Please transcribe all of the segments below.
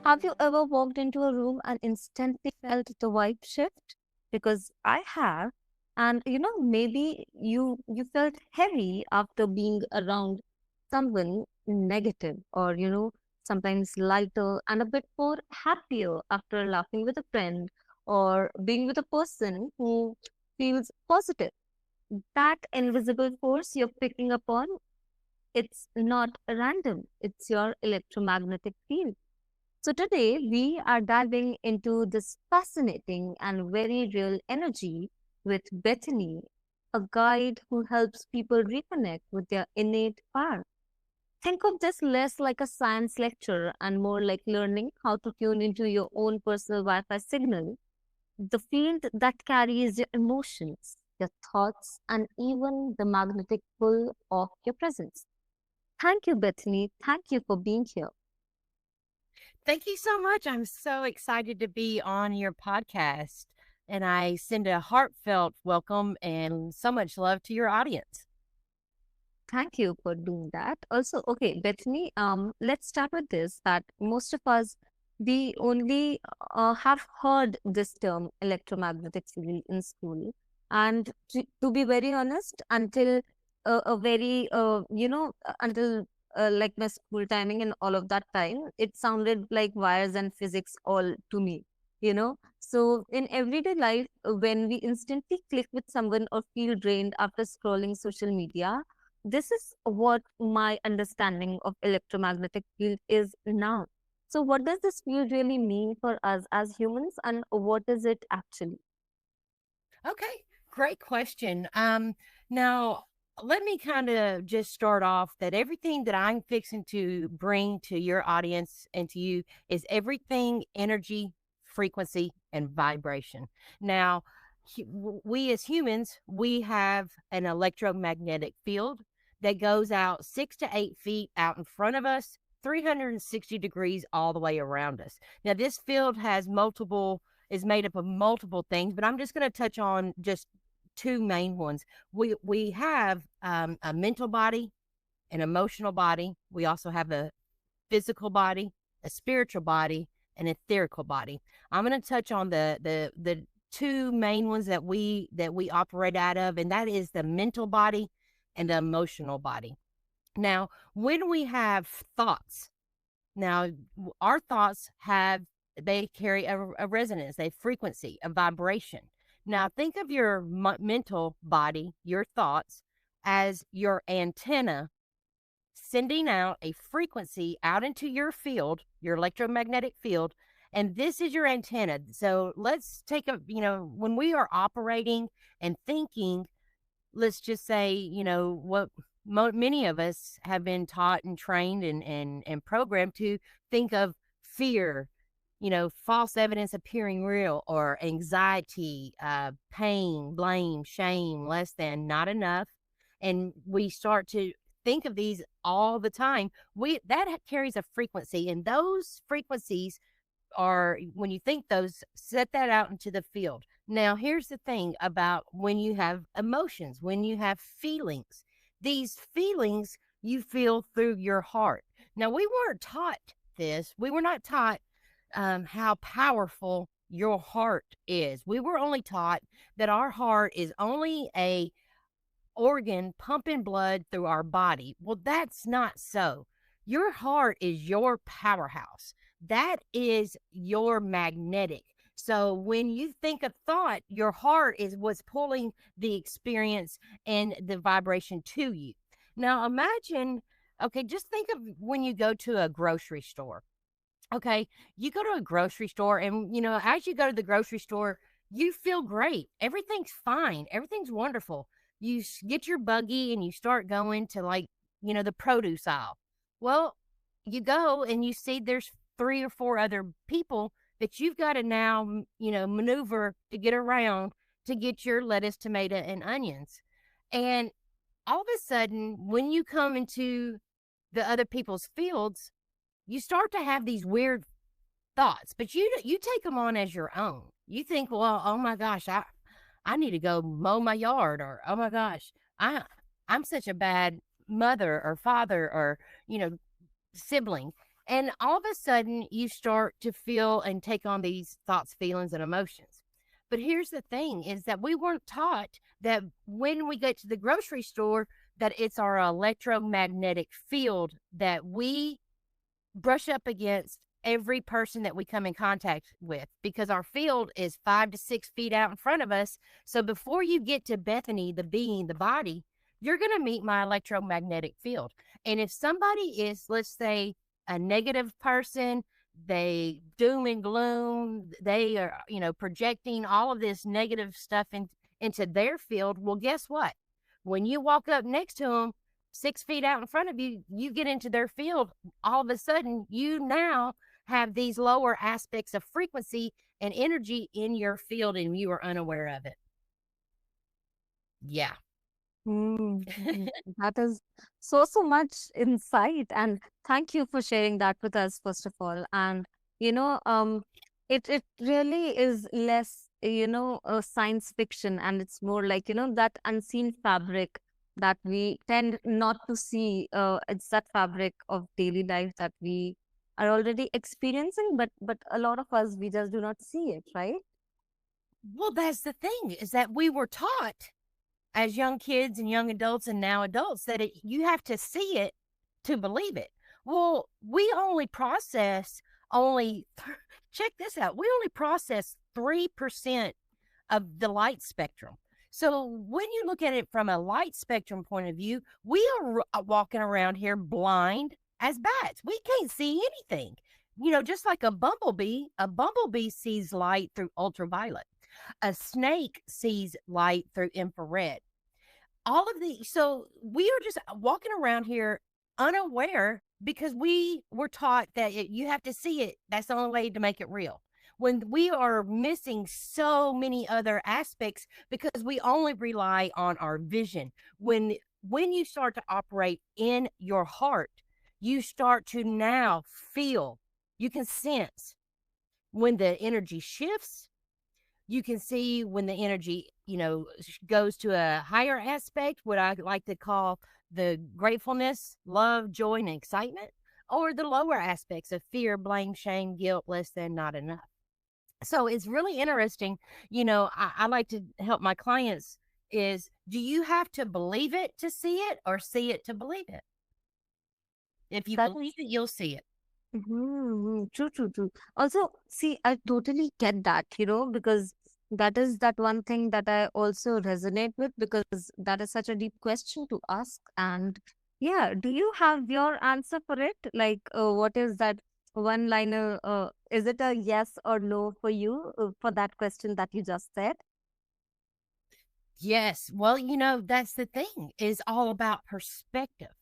Have you ever walked into a room and instantly felt the vibe shift? Because I have. And maybe you felt heavy after being around someone negative, or sometimes lighter and a bit more happier after laughing with a friend or being with a person who feels positive. That invisible force you're picking up on, it's not random. It's your electromagnetic field. So today we are diving into this fascinating and very real energy with Bethany, a guide who helps people reconnect with their innate power. Think of this less like a science lecture and more like learning how to tune into your own personal Wi-Fi signal, the field that carries your emotions, your thoughts, and even the magnetic pull of your presence. Thank you, Bethany. Thank you for being here. Thank you so much. I'm so excited to be on your podcast. And I send a heartfelt welcome and so much love to your audience. Thank you for doing that. Also, okay, Bethany, let's start with this that most of us, we only have heard this term electromagnetic field in school. And to be very honest, until a very, until like my school timing and all of that time, it sounded like wires and physics all to me. So in everyday life, when we instantly click with someone or feel drained after scrolling social media, this is what my understanding of electromagnetic field is now. So what does this field really mean for us as humans, and what is it actually? Okay, great question. Now let me kind of just start off that everything that I'm fixing to bring to your audience and to you is everything energy, frequency, and vibration. Now, we as humans, we have an electromagnetic field that goes out 6 to 8 feet out in front of us, 360 degrees all the way around us. Now, this field has multiple is made up of multiple things, but I'm just going to touch on just two main ones. We have a mental body, an emotional body. We also have a physical body, a spiritual body, an etherical body. I'm going to touch on the two main ones that we operate out of, and that is the mental body and the emotional body. Now, when we have thoughts, now, our thoughts they carry a resonance, a frequency, a vibration. Now, think of your mental body, your thoughts, as your antenna sending out a frequency out into your field, your electromagnetic field. And this is your antenna. So let's take when we are operating and thinking, let's just say, what many of us have been taught and trained and programmed to think of fear, false evidence appearing real, or anxiety, pain, blame, shame, less than, not enough. And we start to think of these all the time. That carries a frequency, and those frequencies are, when you think those, set that out into the field. Now, here's the thing about when you have emotions, when you have feelings, these feelings you feel through your heart. Now, we weren't taught this. We were not taught how powerful your heart is. We were only taught that our heart is only a organ pumping blood through our body. Well, that's not so. Your heart is your powerhouse. That is your magnetic. So when you think a thought, your heart is what's pulling the experience and the vibration to you. Now imagine, okay, just think of when you go to a grocery store. Okay, you go to a grocery store, and as you go to the grocery store, you feel great. Everything's fine. Everything's wonderful. You get your buggy and you start going to, like, the produce aisle. Well, you go and you see there's three or four other people that you've got to now, maneuver to get around to get your lettuce, tomato, and onions. And all of a sudden, when you come into the other people's fields, you start to have these weird thoughts, but you take them on as your own. You think, well, oh my gosh, I need to go mow my yard, or oh my gosh, I'm such a bad mother or father or sibling. And all of a sudden, you start to feel and take on these thoughts, feelings, and emotions. But here's the thing is that we weren't taught that when we get to the grocery store, that it's our electromagnetic field that we brush up against every person that we come in contact with, because our field is 5 to 6 feet out in front of us. So before you get to Bethany, the being, the body, you're going to meet my electromagnetic field. And if somebody is, let's say, a negative person, they doom and gloom, they are, projecting all of this negative stuff into their field. Well, guess what? When you walk up next to them, 6 feet out in front of you, you get into their field. All of a sudden, you now have these lower aspects of frequency and energy in your field, and you are unaware of it. Yeah. That is so much insight, and thank you for sharing that with us, first of all. And you know, it really is less, science fiction, and it's more like, that unseen fabric that we tend not to see. It's that fabric of daily life that we are already experiencing, but a lot of us, we just do not see it, right? Well, that's the thing, is that we were taught as young kids and young adults and now adults that you have to see it to believe it. Well, we only process only check this out. We only process 3% of the light spectrum. So when you look at it from a light spectrum point of view, we are walking around here blind as bats. We can't see anything. Just like a bumblebee sees light through ultraviolet. A snake sees light through infrared. All of these, so we are just walking around here unaware because we were taught that you have to see it. That's the only way to make it real. When we are missing so many other aspects because we only rely on our vision. When you start to operate in your heart, you start to now feel, you can sense when the energy shifts. You can see when the energy, goes to a higher aspect, what I like to call the gratefulness, love, joy, and excitement, or the lower aspects of fear, blame, shame, guilt, less than, not enough. So it's really interesting. I like to help my clients is, do you have to believe it to see it, or see it to believe it? If you That believe it, you'll see it. True, true, true. Also, see, I totally get that, because that is that one thing that I also resonate with, because that is such a deep question to ask. And yeah, do you have your answer for it? Like, what is that one liner? Is it a yes or no for you, for that question that you just said? Yes. Well, that's the thing, is all about perspective.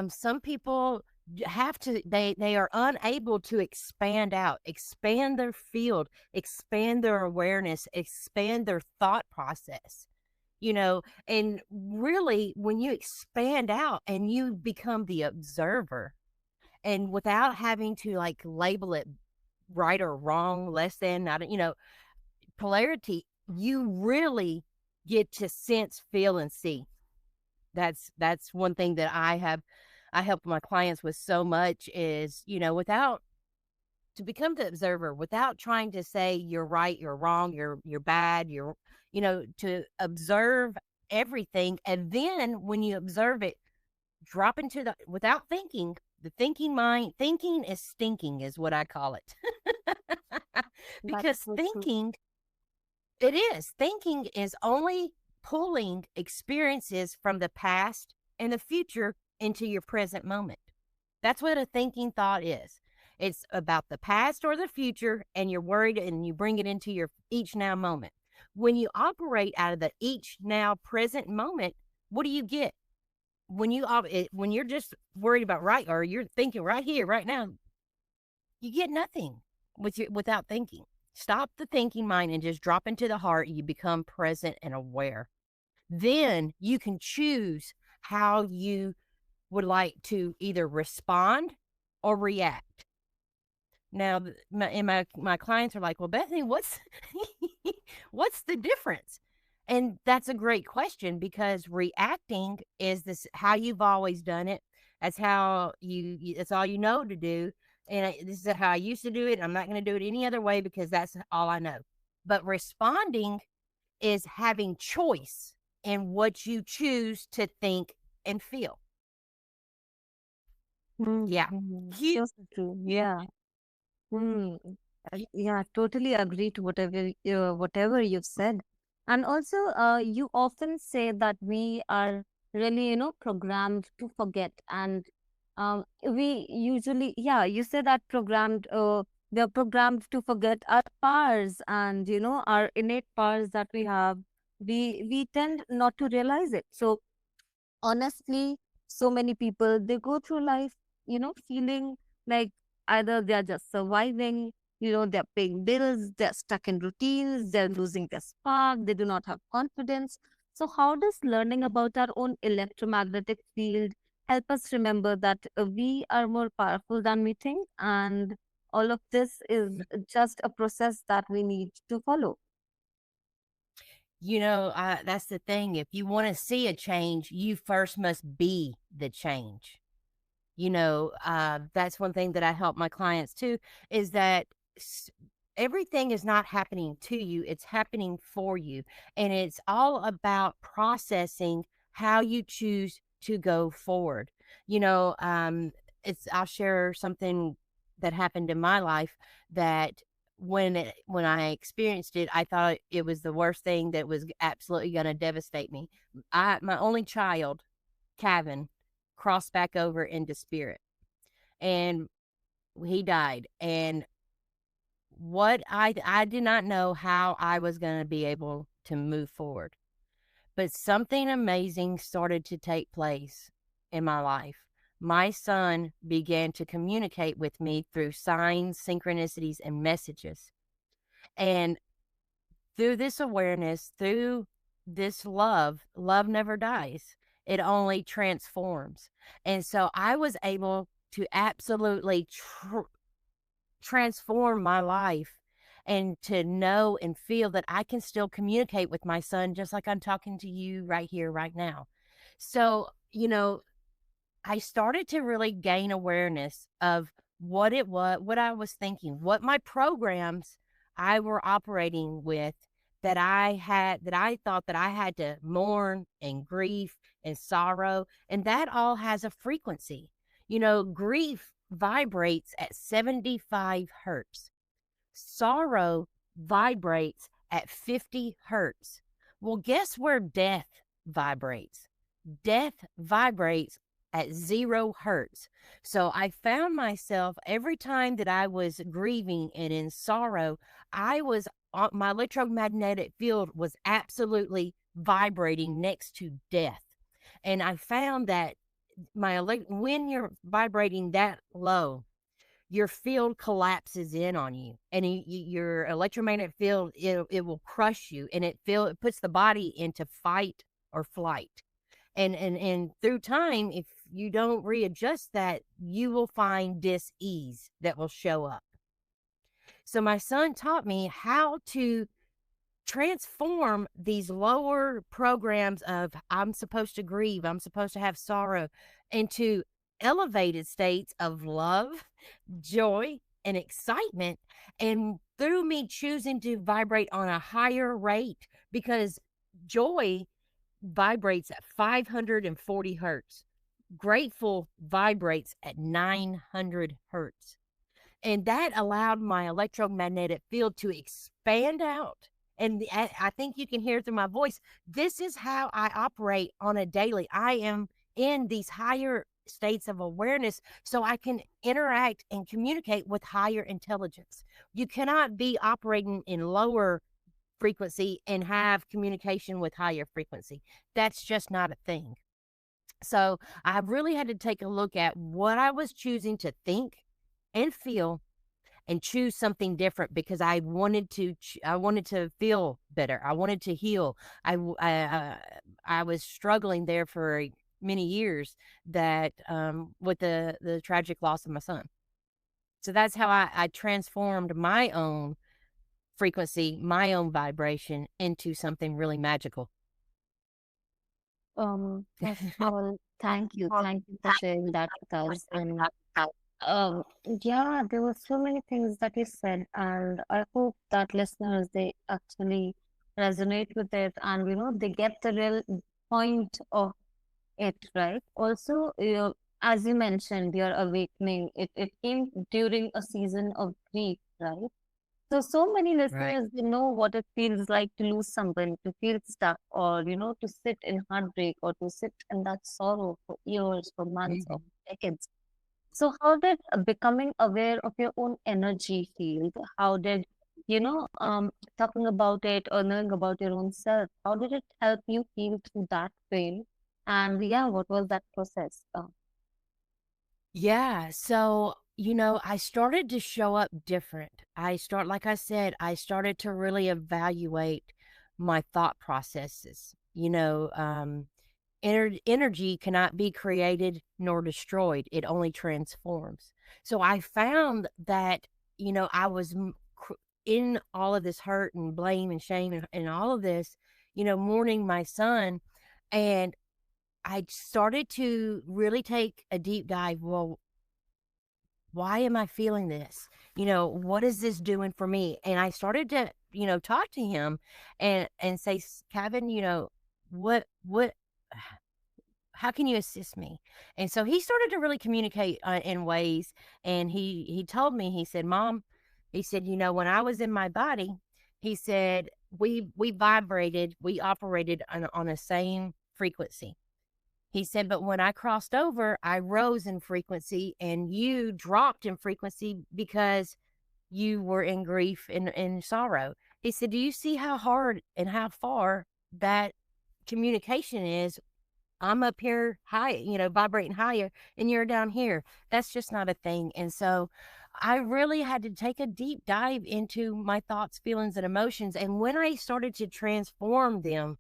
Some people have to, they are unable to expand out, expand their field, expand their awareness, expand their thought process. And really, when you expand out and you become the observer, and without having to like label it right or wrong, less than, not, polarity, you really get to sense, feel, and see. That's one thing that I help my clients with so much is, without, to become the observer, without trying to say you're right, you're wrong, you're bad, to observe everything. And then when you observe it, drop into the, without thinking, the thinking mind. Thinking is stinking, is what I call it. That's Because so true. thinking is only pulling experiences from the past and the future into your present moment. That's what a thinking thought is. It's about the past or the future, and you're worried, and you bring it into your each now moment. When you operate out of the each now present moment, what do you get? When you're just worried about right, or you're thinking right here, right now, you get nothing without thinking. Stop the thinking mind and just drop into the heart. You become present and aware. Then you can choose how you would like to either respond or react. Now, my clients are like, well, Bethany, what's what's the difference? And that's a great question, because reacting is this how you've always done it, That's how that's all you know to do. And this is how I used to do it. I'm not going to do it any other way because that's all I know. But responding is having choice in what you choose to think and feel. Yeah. So so true. Yeah. Hmm. Yeah, totally agree to whatever you've said. And also, you often say that we are really, programmed to forget. And we usually, yeah, you say that we are programmed to forget our powers and, our innate powers that we have. We tend not to realize it. So honestly, so many people, they go through life, feeling like either they're just surviving, they're paying bills, they're stuck in routines, they're losing their spark, they do not have confidence. So how does learning about our own electromagnetic field help us remember that we are more powerful than we think, and all of this is just a process that we need to follow? That's the thing. If you want to see a change, you first must be the change. That's one thing that I help my clients too, is that s- everything is not happening to you, it's happening for you. And it's all about processing how you choose to go forward. You know, I'll share something that happened in my life that when I experienced it, I thought it was the worst thing that was absolutely going to devastate me. My only child, Kevin, crossed back over into spirit, and he died. And what I did not know how I was going to be able to move forward, but something amazing started to take place in my life. My son began to communicate with me through signs, synchronicities, and messages. And through this awareness, through this love never dies. It only transforms. And so I was able to absolutely transform my life and to know and feel that I can still communicate with my son just like I'm talking to you right here, right now. So, I started to really gain awareness of what I was thinking, what my programs I were operating with, that I thought that I had to mourn and grief and sorrow. And that all has a frequency. Grief vibrates at 75 hertz. Sorrow vibrates at 50 hertz. Well, guess where death vibrates? Death vibrates at 0 hertz. So I found myself every time that I was grieving and in sorrow, my electromagnetic field was absolutely vibrating next to death. And I found that when you're vibrating that low, your field collapses in on you, and your electromagnetic field, it will crush you, and it puts the body into fight or flight. And through time, if you don't readjust that, you will find dis-ease that will show up. So my son taught me how to transform these lower programs of I'm supposed to grieve, I'm supposed to have sorrow, into elevated states of love, joy, and excitement. And through me choosing to vibrate on a higher rate, because joy vibrates at 540 hertz, grateful vibrates at 900 hertz. And that allowed my electromagnetic field to expand out. And I think you can hear through my voice, this is how I operate on a daily. I am in these higher states of awareness so I can interact and communicate with higher intelligence. You cannot be operating in lower frequency and have communication with higher frequency. That's just not a thing. So I really had to take a look at what I was choosing to think and feel and choose something different, because I wanted to feel better. I wanted to heal. I was struggling there for many years, that with the tragic loss of my son. So that's how I transformed my own frequency, my own vibration into something really magical. First of all, thank you for sharing that with us. And um, yeah, there were so many things that you said, and I hope that listeners they actually resonate with it, and they get the real point of it, right? Also, as you mentioned, your awakening, it came during a season of grief, right? So many Right. listeners, they know what it feels like to lose someone, to feel stuck, or, to sit in heartbreak, or to sit in that sorrow for years, for months, or Mhm. decades. So how did becoming aware of your own energy field, how did, talking about it or knowing about your own self, how did it help you heal through that pain? And yeah, what was that process? Yeah. So, I started to show up different. Like I said, I started to really evaluate my thought processes. Energy cannot be created nor destroyed, it only transforms. So I found that, I was in all of this hurt and blame and shame and all of this, mourning my son. And I started to really take a deep dive. Well, why am I feeling this? What is this doing for me? And I started to, talk to him and say, Kevin, what how can you assist me? And so he started to really communicate in ways. And he told me, he said, Mom, he said, when I was in my body, he said, we vibrated, we operated on a same frequency. He said, but when I crossed over, I rose in frequency and you dropped in frequency because you were in grief and sorrow. He said, do you see how hard and how far that communication is? I'm up here high, vibrating higher, and you're down here. That's just not a thing. And so I really had to take a deep dive into my thoughts, feelings, and emotions. And when I started to transform them,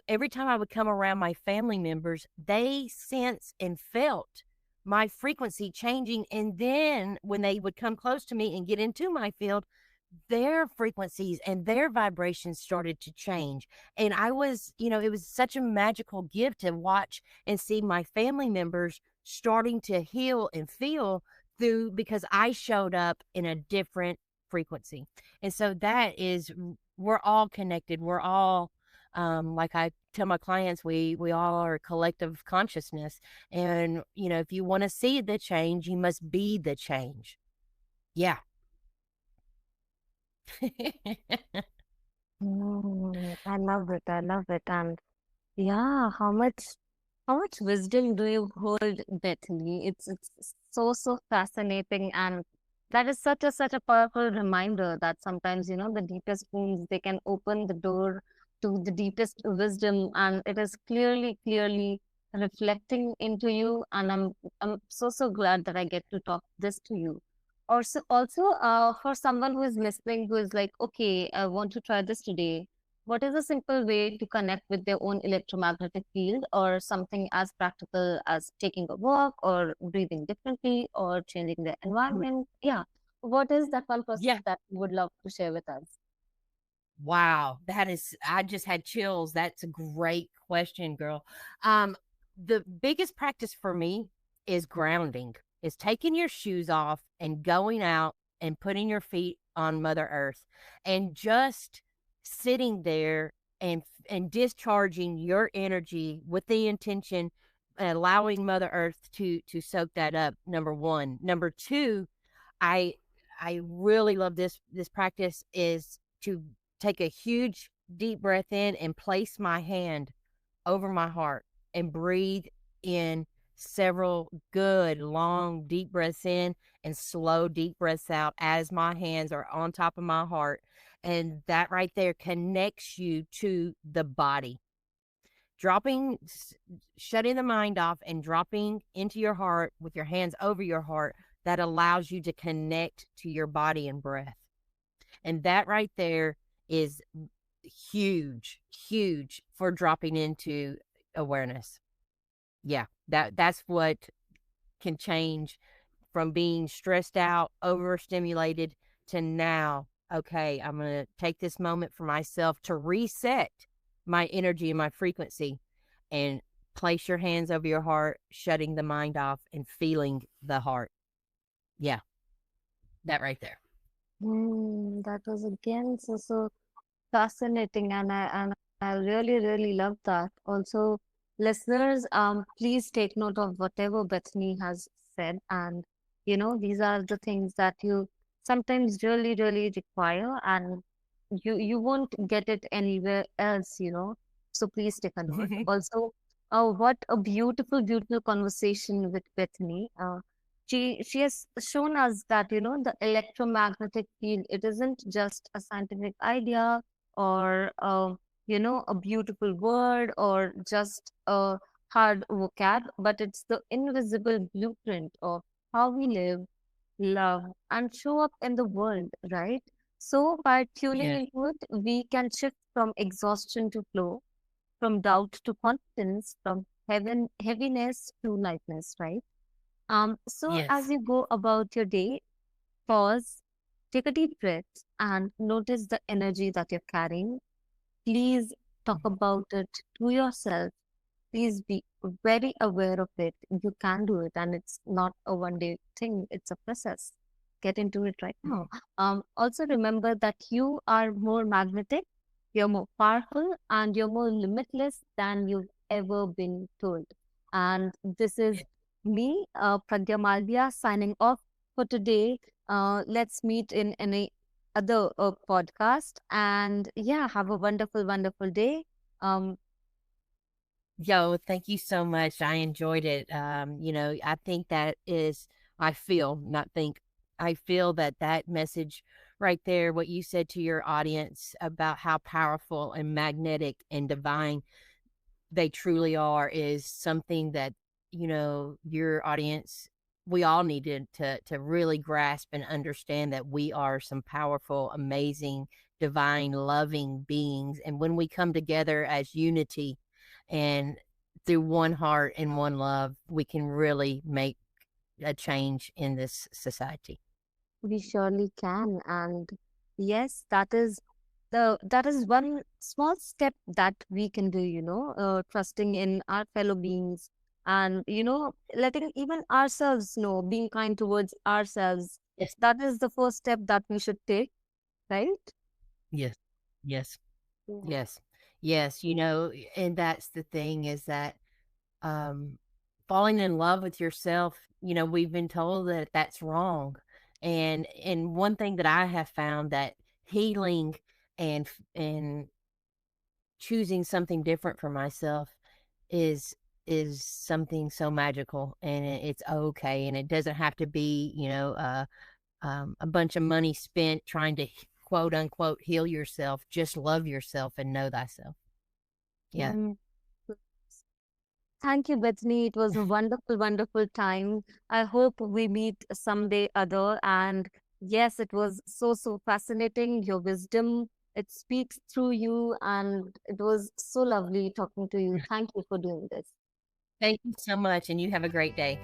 every time I would come around my family members, they sense and felt my frequency changing. And then when they would come close to me and get into my field, their frequencies and their vibrations started to change. And it was such a magical gift to watch and see my family members starting to heal and feel through because I showed up in a different frequency. And so we're all connected. We're all, like I tell my clients, we all are a collective consciousness. And, if you want to see the change, you must be the change. Yeah. I love it. I love it. And yeah, how much wisdom do you hold, Bethany? It's so fascinating, and that is such a powerful reminder that sometimes the deepest wounds they can open the door to the deepest wisdom, and it is clearly reflecting into you. And I'm so glad that I get to talk this to you. Also, for someone who is listening, who is like, okay, I want to try this today. What is a simple way to connect with their own electromagnetic field, or something as practical as taking a walk, or breathing differently, or changing their environment? Yeah. What is that one process Yeah. that you would love to share with us? Wow, I just had chills. That's a great question, girl. Um, the biggest practice for me is grounding, is taking your shoes off and going out and putting your feet on Mother Earth and just sitting there and discharging your energy with the intention, allowing Mother Earth to soak that up. Number one. Number two, I I really love this practice is to take a huge deep breath in and place my hand over my heart and breathe in several good long deep breaths in and slow deep breaths out as my hands are on top of my heart, and that right there connects you to the body. Shutting the mind off and dropping into your heart with your hands over your heart, that allows you to connect to your body and breath. And that right there is huge for dropping into awareness. Yeah, that's what can change from being stressed out, overstimulated, to now, okay, I'm going to take this moment for myself to reset. my energy and my frequency, and place your hands over your heart, shutting the mind off and feeling the heart. Yeah, that right there. That was again so fascinating, and I really really love that. Also, listeners, please take note of whatever Bethany has said, and these are the things that you sometimes really really require, and you won't get it anywhere else. So please take a note. Also, what a beautiful beautiful conversation with Bethany. She has shown us that the electromagnetic field, it isn't just a scientific idea or a beautiful word or just a hard vocab, but it's the invisible blueprint of how we live, love, and show up in the world, right? So by tuning Yeah. into it, we can shift from exhaustion to flow, from doubt to confidence, from heaviness to lightness, right? So as Yes. you go about your day, pause, take a deep breath, and notice the energy that you're carrying. Please talk about it to yourself. Please be very aware of it. You can do it, and it's not a one day thing, it's a process. Get into it right now. Also, remember that you are more magnetic, you're more powerful, and you're more limitless than you've ever been told. And this is Yeah. me, Pragya Maliya, signing off for today. Let's meet in any other podcast. And yeah, have a wonderful, wonderful day. Um, Yo, thank you so much. I enjoyed it. I think that is, I feel, not think, I feel that that message right there, what you said to your audience about how powerful and magnetic and divine they truly are, is something that, your audience, we all need to really grasp and understand that we are some powerful, amazing, divine, loving beings. And when we come together as unity and through one heart and one love, we can really make a change in this society. we surely can. And yes, that is one small step that we can do, trusting in our fellow beings and, letting even ourselves know, being kind towards ourselves. Yes. That is the first step that we should take, right? Yes. Yes. Yeah. Yes. Yes. And that's the thing, is that um, falling in love with yourself, we've been told that that's wrong. And one thing that I have found, that healing and choosing something different for myself is something so magical, and it's okay, and it doesn't have to be, a bunch of money spent trying to quote unquote heal yourself. Just love yourself and know thyself. Yeah. Mm. Thank you, Bethany. It was a wonderful, wonderful time. I hope we meet someday other. And yes, it was so, so fascinating. Your wisdom, it speaks through you. And it was so lovely talking to you. Thank you for doing this. Thank you so much, and you have a great day.